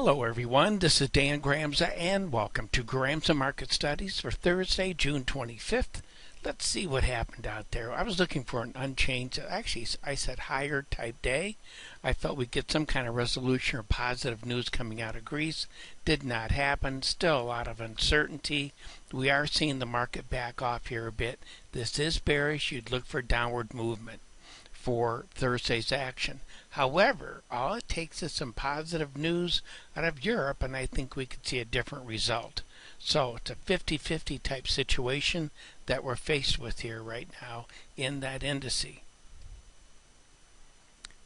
Hello everyone, this is Dan Gramza and welcome to Gramza Market Studies for Thursday, June 25th. Let's see what happened out there. I was looking for an unchanged, actually I said higher type day. I felt we'd get some kind of resolution or positive news coming out of Greece. Did not happen. Still a lot of uncertainty. We are seeing the market back off here a bit. This is bearish. You'd look for downward movement for Thursday's action. However, all it takes is some positive news out of Europe, and I think we could see a different result. So it's a 50-50 type situation that we're faced with here right now in that indice.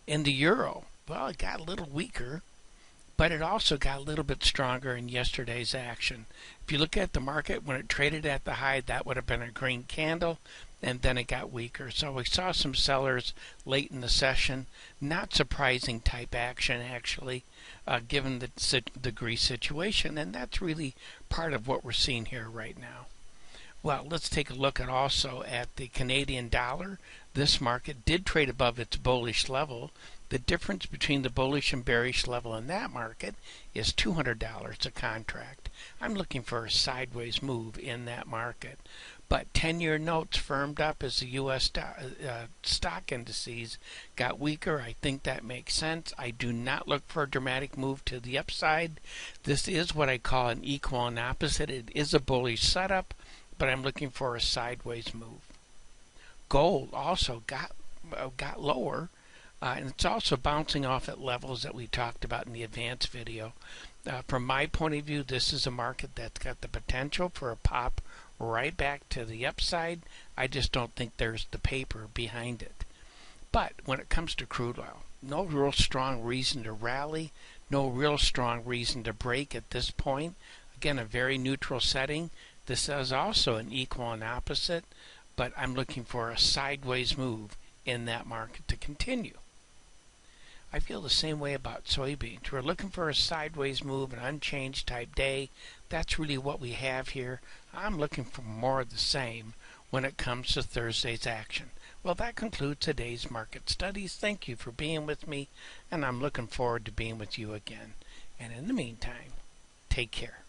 In the euro, well, it got a little weaker, but it also got a little bit stronger in yesterday's action. If you look at the market, when it traded at the high, that would have been a green candle, and then it got weaker. So we saw some sellers late in the session. Not surprising type action, actually, given the Greece situation, and that's really part of what we're seeing here right now. Well, let's take a look also at the Canadian dollar. This market did trade above its bullish level. The difference between the bullish and bearish level in that market is $200 a contract. I'm looking for a sideways move in that market. But 10-year notes firmed up as the U.S. stock indices got weaker. I think that makes sense. I do not look for a dramatic move to the upside. This is what I call an equal and opposite. It is a bullish setup, but I'm looking for a sideways move. Gold also got lower, and it's also bouncing off at levels that we talked about in the advanced video. From my point of view, this is a market that's got the potential for a pop right back to the upside. I just don't think there's the paper behind it. But when it comes to crude oil, no real strong reason to rally, no real strong reason to break at this point. Again, a very neutral setting. This is also an equal and opposite, but I'm looking for a sideways move in that market to continue. I feel the same way about soybeans. We're looking for a sideways move, an unchanged type day. That's really what we have here. I'm looking for more of the same when it comes to Thursday's action. Well, that concludes today's market studies. Thank you for being with me, and I'm looking forward to being with you again. And in the meantime, take care.